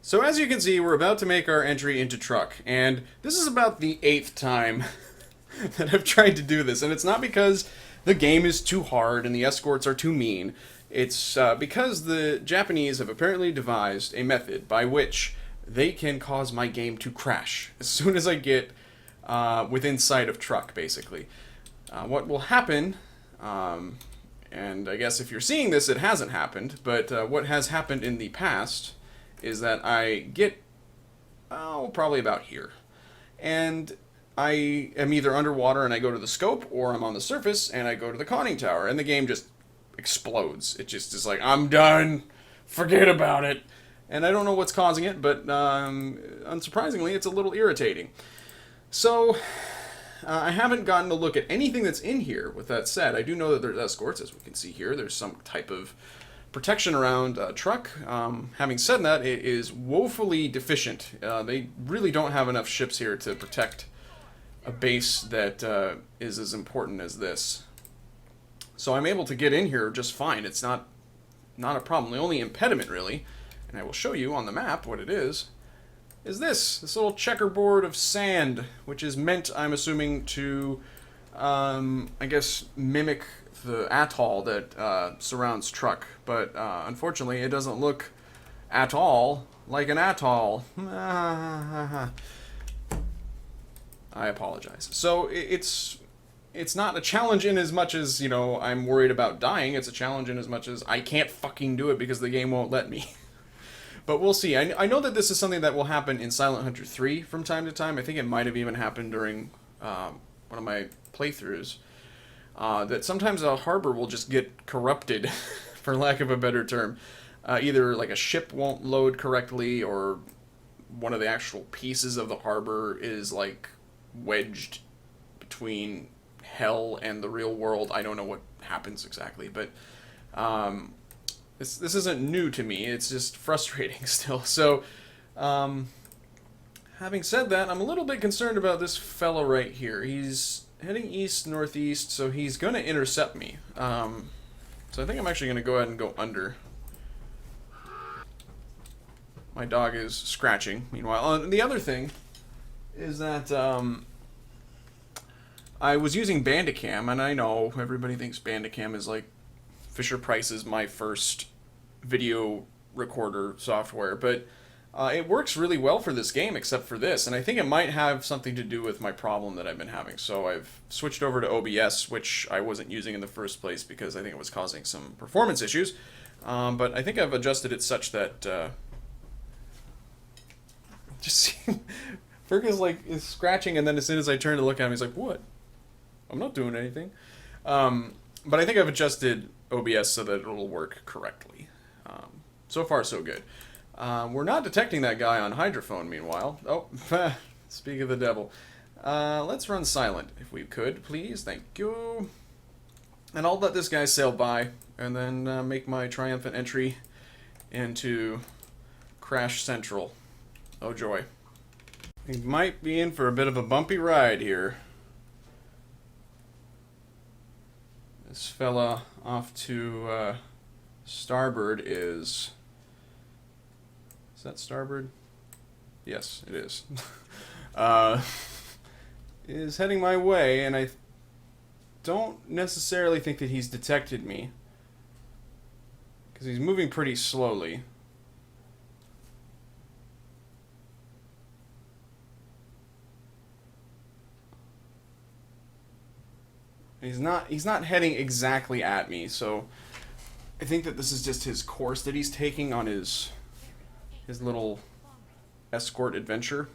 So as you can see, we're about to make our entry into truck, and this is about the 8th time that I've tried to do this, and it's not because the game is too hard and the escorts are too mean. It's because the Japanese have apparently devised a method by which they can cause my game to crash as soon as I get within sight of truck, basically. What will happen, and I guess if you're seeing this, it hasn't happened, but what has happened in the past is that I get, probably about here. And I am either underwater and I go to the scope, or I'm on the surface and I go to the conning tower, and the game just explodes. It just is like, I'm done, forget about it. And I don't know what's causing it, but unsurprisingly, it's a little irritating. So, I haven't gotten to look at anything that's in here. With that said, I do know that there's escorts, as we can see here. There's some type of protection around truck. Having said that, it is woefully deficient. They really don't have enough ships here to protect a base that is as important as this. So I'm able to get in here just fine. It's not a problem. The only impediment, really, and I will show you on the map what it is this little checkerboard of sand, which is meant, I'm assuming, to, I guess, mimic the atoll that surrounds truck. But unfortunately, it doesn't look at all like an atoll. I apologize. So it's not a challenge in as much as, you know, I'm worried about dying. It's a challenge in as much as I can't fucking do it because the game won't let me. But we'll see. I know that this is something that will happen in Silent Hunter 3 from time to time. I think it might have even happened during one of my playthroughs. That sometimes a harbor will just get corrupted, for lack of a better term. Either like a ship won't load correctly, or one of the actual pieces of the harbor is like wedged between hell and the real world. I don't know what happens exactly, but this isn't new to me. It's just frustrating still. So, having said that, I'm a little bit concerned about this fella right here. He's heading east-northeast, so he's going to intercept me. So I think I'm actually going to go ahead and go under. My dog is scratching, meanwhile. The other thing is that I was using Bandicam, and I know everybody thinks Bandicam is like Fisher-Price is my first video recorder software, but it works really well for this game, except for this, and I think it might have something to do with my problem that I've been having. So I've switched over to OBS, which I wasn't using in the first place because I think it was causing some performance issues, but I think I've adjusted it such that just see, Fergus is scratching, and then as soon as I turn to look at him, he's like, "What? I'm not doing anything." But I think I've adjusted OBS so that it'll work correctly. So far, so good. We're not detecting that guy on hydrophone, meanwhile. Oh, speak of the devil. Let's run silent, if we could, please. Thank you. And I'll let this guy sail by, and then make my triumphant entry into Crash Central. Oh, joy. We might be in for a bit of a bumpy ride here. This fella off to starboard is... Is that starboard? Yes, it is. Is heading my way, and I don't necessarily think that he's detected me, because he's moving pretty slowly. He's not heading exactly at me, so I think that this is just his course that he's taking on his little escort adventure.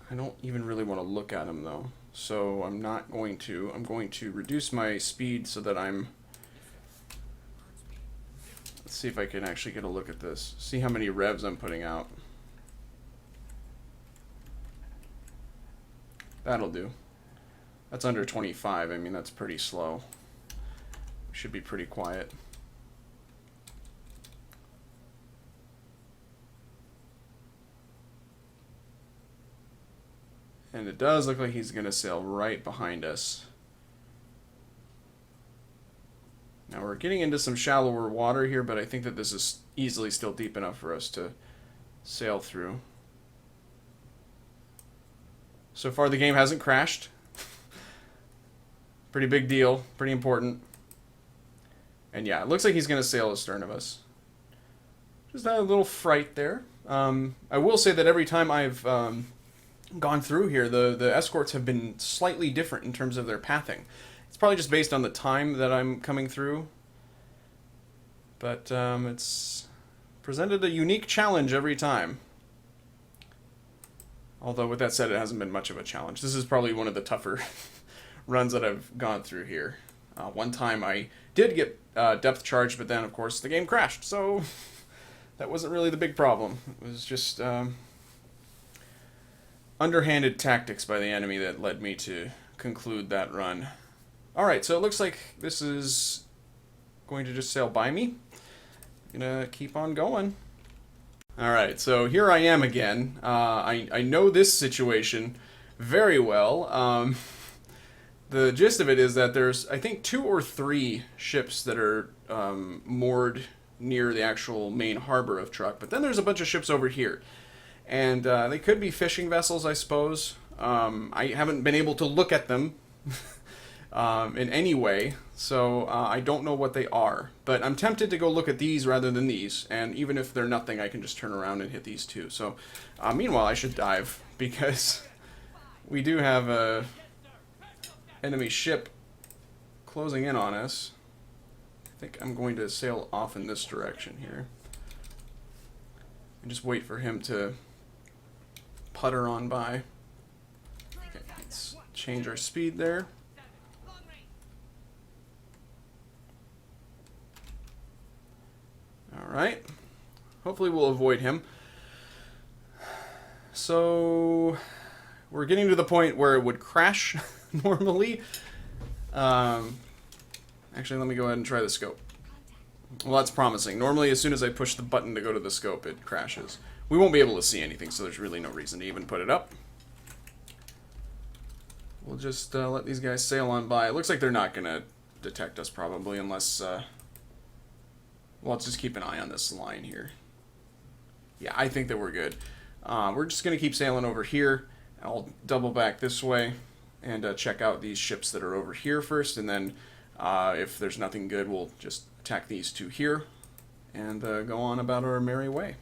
I don't even really want to look at him though, so I'm not going to. I'm going to reduce my speed so that I'm... Let's see if I can actually get a look at this. See how many revs I'm putting out. That'll do. That's under 25. I mean, that's pretty slow. Should be pretty quiet. And it does look like he's going to sail right behind us. Now we're getting into some shallower water here, but I think that this is easily still deep enough for us to sail through. So far the game hasn't crashed. Pretty big deal, pretty important. And yeah, it looks like he's going to sail astern of us. Just a little fright there. I will say that every time I've gone through here, the escorts have been slightly different in terms of their pathing. It's probably just based on the time that I'm coming through. But it's presented a unique challenge every time. Although, with that said, it hasn't been much of a challenge. This is probably one of the tougher runs that I've gone through here. One time I did get depth charged, but then, of course, the game crashed. So that wasn't really the big problem. It was just underhanded tactics by the enemy that led me to conclude that run. Alright, so it looks like this is going to just sail by me. I'm gonna keep on going. Alright, so here I am again. I know this situation very well. The gist of it is that there's, I think, 2 or 3 ships that are moored near the actual main harbor of Truk, but then there's a bunch of ships over here. And they could be fishing vessels, I suppose. I haven't been able to look at them in any way, so I don't know what they are. But I'm tempted to go look at these rather than these, and even if they're nothing, I can just turn around and hit these two. So meanwhile, I should dive, because we do have a enemy ship closing in on us. I think I'm going to sail off in this direction here and just wait for him to putter on by. Okay, let's change our speed there. Alright. Hopefully we'll avoid him. So we're getting to the point where it would crash normally. Actually, let me go ahead and try the scope. Well, that's promising. Normally, as soon as I push the button to go to the scope, it crashes. We won't be able to see anything, so there's really no reason to even put it up. We'll just let these guys sail on by. It looks like they're not going to detect us, probably, unless... well, let's just keep an eye on this line here. Yeah, I think that we're good. We're just going to keep sailing over here. I'll double back this way and check out these ships that are over here first, and then if there's nothing good, we'll just attack these two here and go on about our merry way.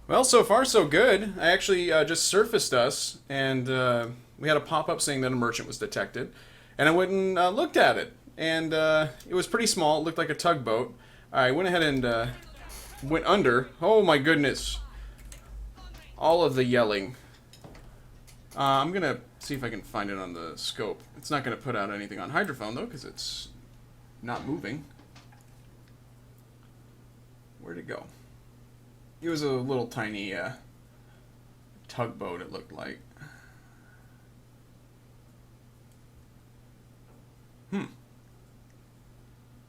Well, so far so good. I actually just surfaced us, and we had a pop-up saying that a merchant was detected, and I went and looked at it, and it was pretty small. It looked like a tugboat. I went ahead and went under. Oh my goodness. All of the yelling. I'm going to see if I can find it on the scope. It's not going to put out anything on hydrophone, though, because it's not moving. Where'd it go? It was a little tiny tugboat, it looked like.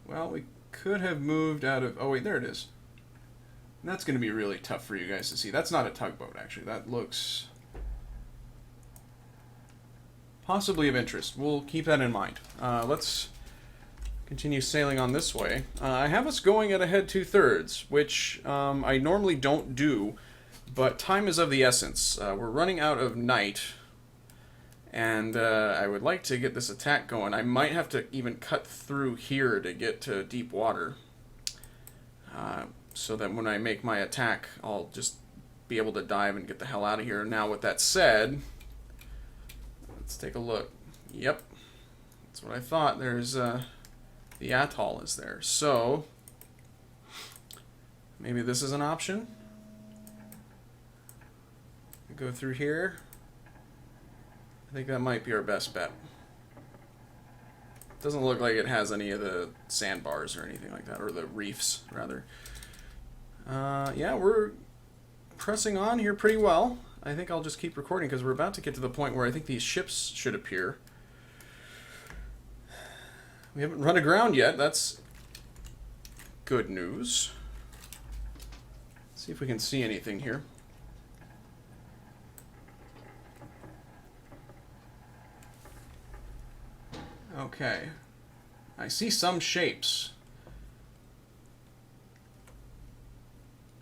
Well, we could have moved out of... Oh, wait, there it is. And that's going to be really tough for you guys to see. That's not a tugboat, actually. That looks... possibly of interest. We'll keep that in mind. Let's continue sailing on this way. I have us going at a head 2/3, which I normally don't do, but time is of the essence. We're running out of night, and I would like to get this attack going. I might have to even cut through here to get to deep water, so that when I make my attack, I'll just be able to dive and get the hell out of here. Now, with that said... let's take a look. Yep. That's what I thought. There's, the atoll is there. So, maybe this is an option. Go through here. I think that might be our best bet. Doesn't look like it has any of the sandbars or anything like that, or the reefs, rather. Yeah, we're pressing on here pretty well. I think I'll just keep recording because we're about to get to the point where I think these ships should appear. We haven't run aground yet. That's good news. Let's see if we can see anything here. Okay. I see some shapes.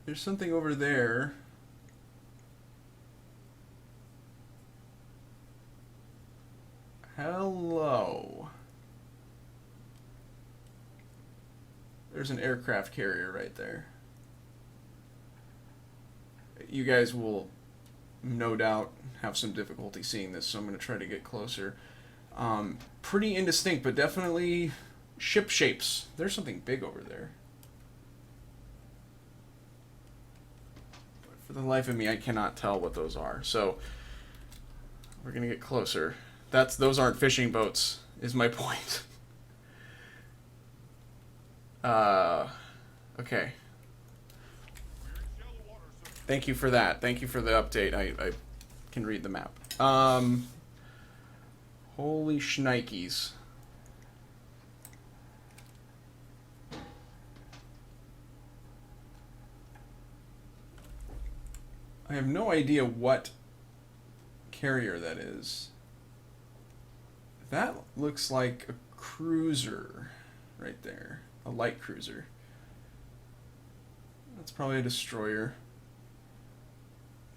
There's something over there. Hello. There's an aircraft carrier right there. You guys will no doubt have some difficulty seeing this, so I'm going to try to get closer. Pretty indistinct, but definitely ship shapes. There's something big over there. But for the life of me, I cannot tell what those are. So we're going to get closer. Those aren't fishing boats, is my point. Okay. Thank you for that. Thank you for the update. I can read the map. Holy shnikes. I have no idea what carrier that is. That looks like a cruiser right there. A light cruiser. That's probably a destroyer.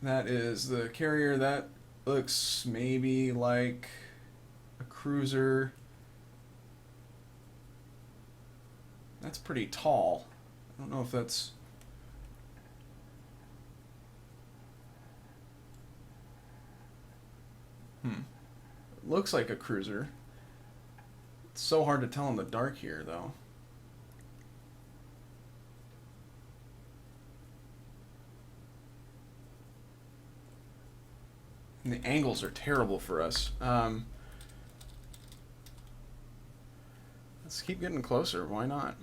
That is the carrier. That looks maybe like a cruiser. That's pretty tall. I don't know if that's... Looks like a cruiser. It's so hard to tell in the dark here, though. And the angles are terrible for us. Let's keep getting closer. Why not?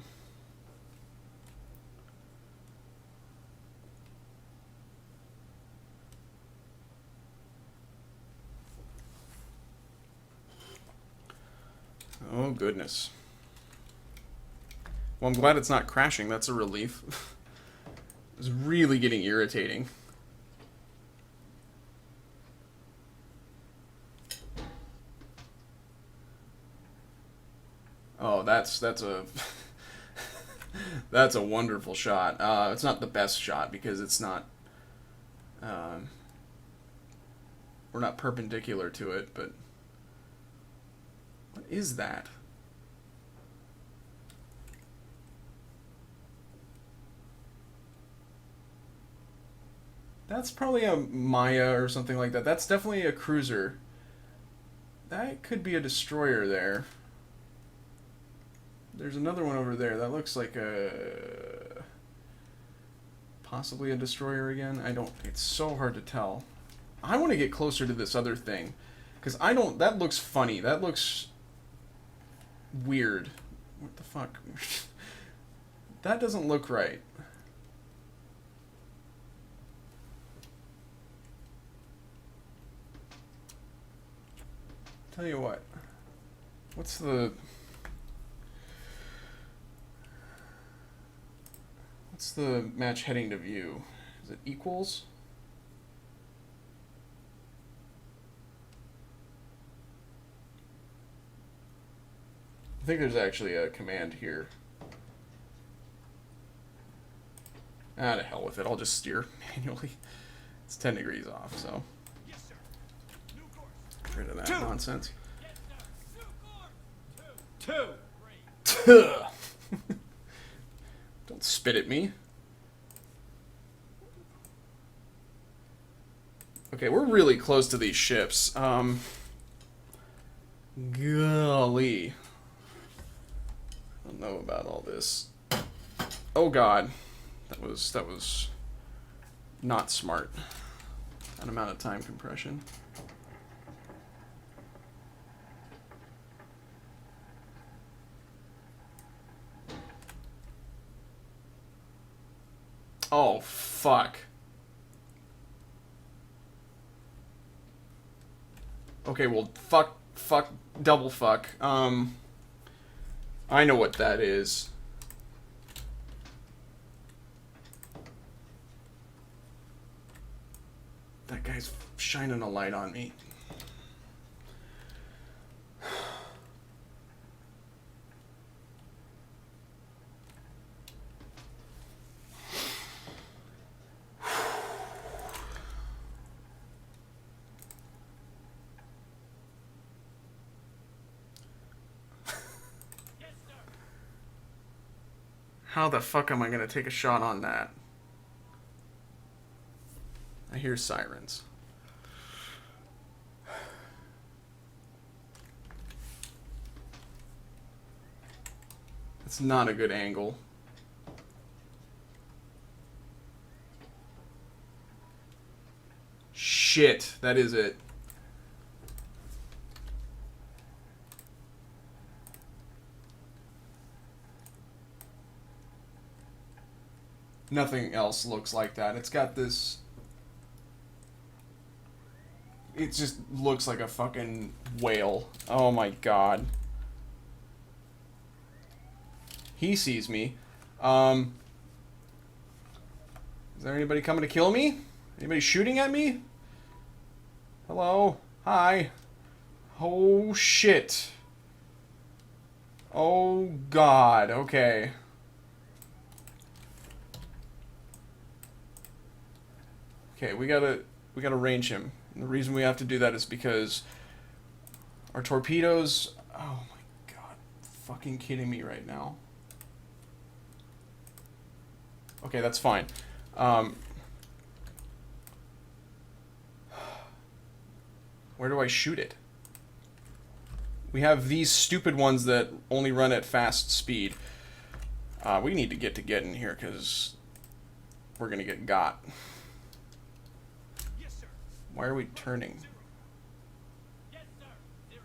Oh, goodness. Well, I'm glad it's not crashing. That's a relief. It's really getting irritating. Oh, that's a that's a wonderful shot. It's not the best shot because it's not we're not perpendicular to it, but what is that? That's probably a Maya or something like that. That's definitely a cruiser. That could be a destroyer there. There's another one over there. That looks like a... possibly a destroyer again. I don't... It's so hard to tell. I want to get closer to this other thing. Because I don't... That looks funny. That looks... weird. What the fuck? That doesn't look right. Tell you what. What's the... What's the match heading to view? Is it equals? I think there's actually a command here. Ah, to hell with it. I'll just steer manually. It's 10 degrees off, so. Yes, sir. New course. Get rid of that nonsense. Two. Don't spit at me. Okay, we're really close to these ships. Golly. I don't know about all this. Oh god. That was not smart. That amount of time compression. Oh, fuck. Okay, well, fuck, double fuck. I know what that is. That guy's shining a light on me. How the fuck am I gonna take a shot on that? I hear sirens. It's not a good angle. Shit, that is it. Nothing else looks like that. It's got this... It just looks like a fucking whale. Oh my god. He sees me. Is there anybody coming to kill me? Anybody shooting at me? Hello? Hi. Oh shit. Oh god. Okay. Okay, we gotta range him. And the reason we have to do that is because our torpedoes... Oh my god. Fucking kidding me right now. Okay, that's fine. Where do I shoot it? We have these stupid ones that only run at fast speed. We need to get in here because we're gonna get got. Yes, sir. Why are we turning? Yes, sir. 0.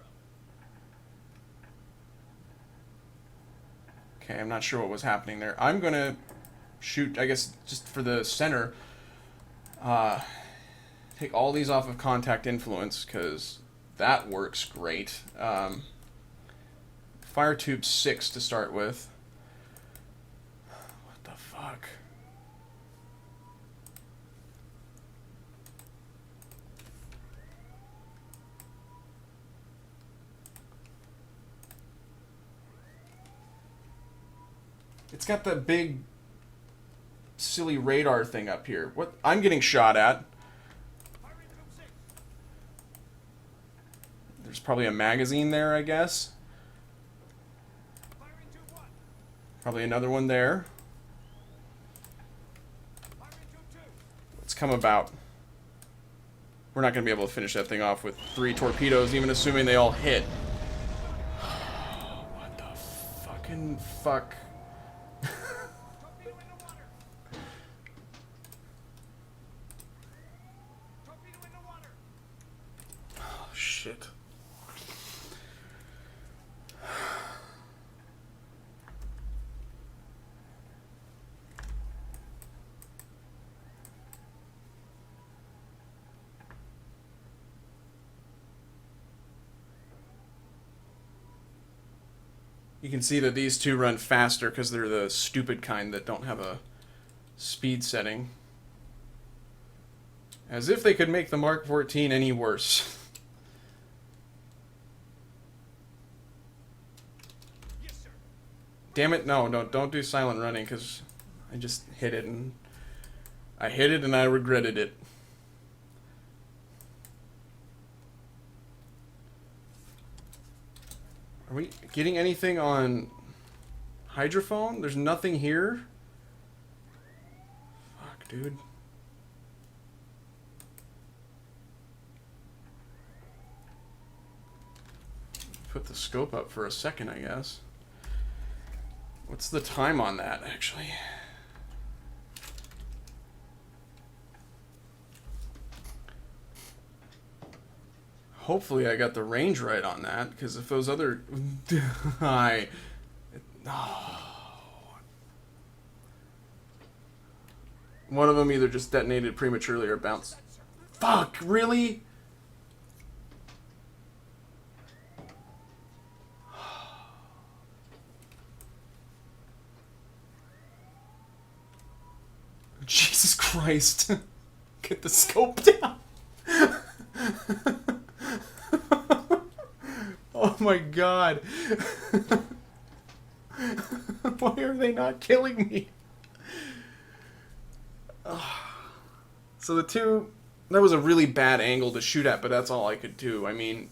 Okay, I'm not sure what was happening there. I'm gonna shoot, I guess, just for the center. Take all these off of contact influence, because that works great. Fire tube 6 to start with. What the fuck? It's got that big silly radar thing up here. What? I'm getting shot at. There's probably a magazine there, I guess. Probably another one there. Let's come about. We're not going to be able to finish that thing off with 3 torpedoes, even assuming they all hit. What the fucking fuck? Oh, shit. You can see that these two run faster because they're the stupid kind that don't have a speed setting. As if they could make the Mark 14 any worse. Yes, sir. Damn it, no, don't do silent running because I just hit it and I regretted it. Are we getting anything on hydrophone? There's nothing here? Fuck, dude. Put the scope up for a second, I guess. What's the time on that, actually? Hopefully I got the range right on that, because if those other... One of them either just detonated prematurely or bounced. Fuck, really? Jesus Christ. Get the scope down. Oh my god. Why are they not killing me? So the two... That was a really bad angle to shoot at, but that's all I could do. I mean...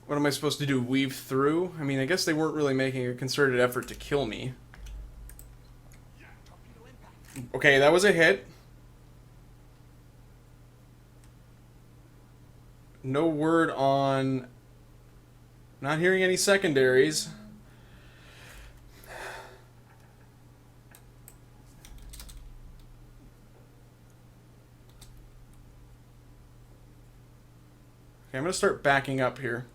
What am I supposed to do? Weave through? I mean, I guess they weren't really making a concerted effort to kill me. Okay, that was a hit. No word on... Not hearing any secondaries. Okay, I'm going to start backing up here.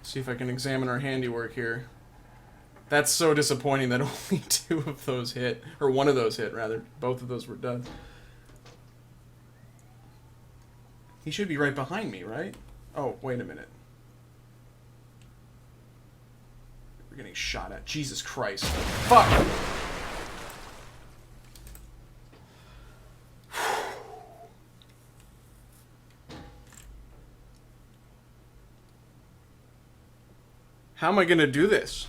See if I can examine our handiwork here. That's so disappointing that only two of those hit. Or one of those hit, rather. Both of those were done. He should be right behind me, right? Oh, wait a minute. We're getting shot at. Jesus Christ. Fuck! How am I gonna do this?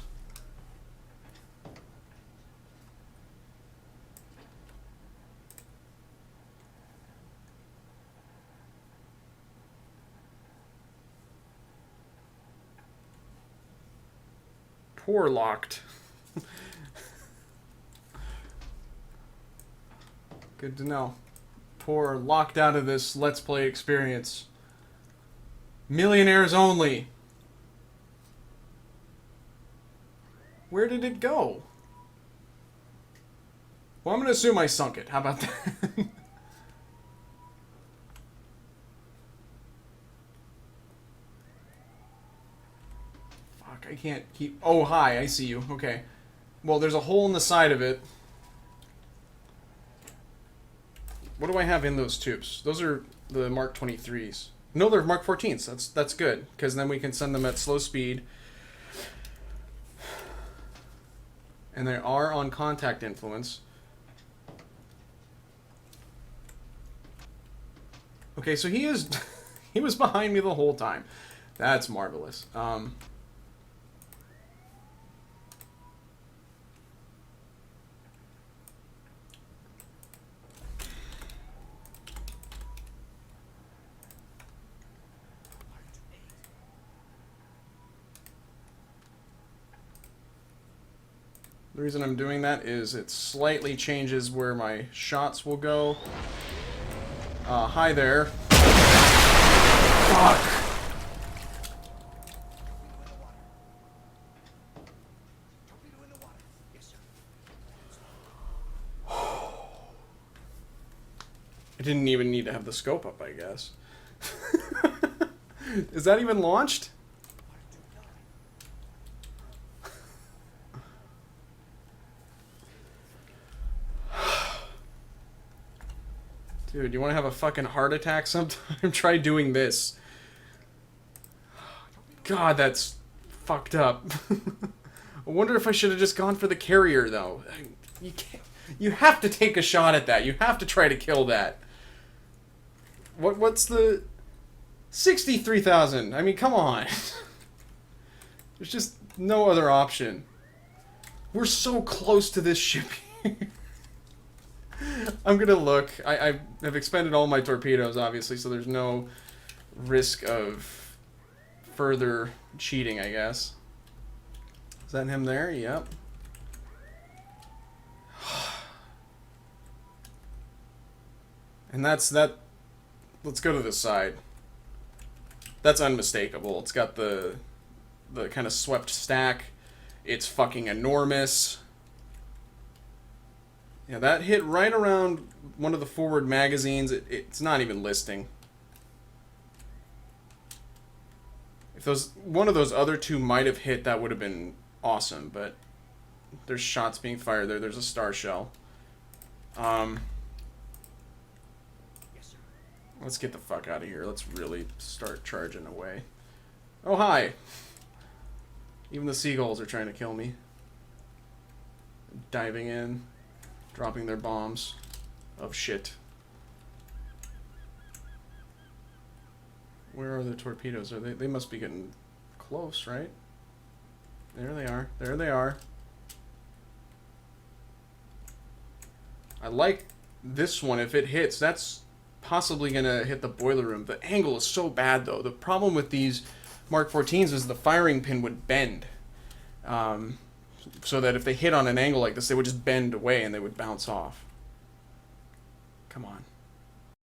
Poor locked. Good to know. Poor locked out of this Let's Play experience. Millionaires only. Where did it go? Well, I'm going to assume I sunk it. How about that? Fuck, I can't keep... Oh, hi, I see you. Okay. Well, there's a hole in the side of it. What do I have in those tubes? Those are the Mark 23s. No, they're Mark 14s. That's good, because then we can send them at slow speed. And they are on contact influence. Okay, so he is... he was behind me the whole time. That's marvelous. The reason I'm doing that is it slightly changes where my shots will go. Hi there. Fuck! I didn't even need to have the scope up, I guess. Is that even launched? Dude, you want to have a fucking heart attack sometime? Try doing this. God, that's fucked up. I wonder if I should have just gone for the carrier, though. You can't. You have to take a shot at that. You have to try to kill that. What's the... 63,000. I mean, come on. There's just no other option. We're so close to this shipping. I'm gonna look. I have expended all my torpedoes, obviously, so there's no risk of further cheating, I guess. Is that him there? Yep. And that's that. Let's go to the side. That's unmistakable. It's got the kind of swept stack. It's fucking enormous. Yeah, that hit right around one of the forward magazines. It's not even listing. If one of those other two might have hit, that would have been awesome. But there's shots being fired there. There's a star shell. Let's get the fuck out of here. Let's really start charging away. Oh, hi. Even the seagulls are trying to kill me. Diving in. Dropping their bombs of shit. Where are the torpedoes? Are they must be getting close, right? There they are. There they are. I like this one. If it hits, that's possibly going to hit the boiler room. The angle is so bad, though. The problem with these Mark 14s is the firing pin would bend. So that if they hit on an angle like this, they would just bend away and they would bounce off. Come on.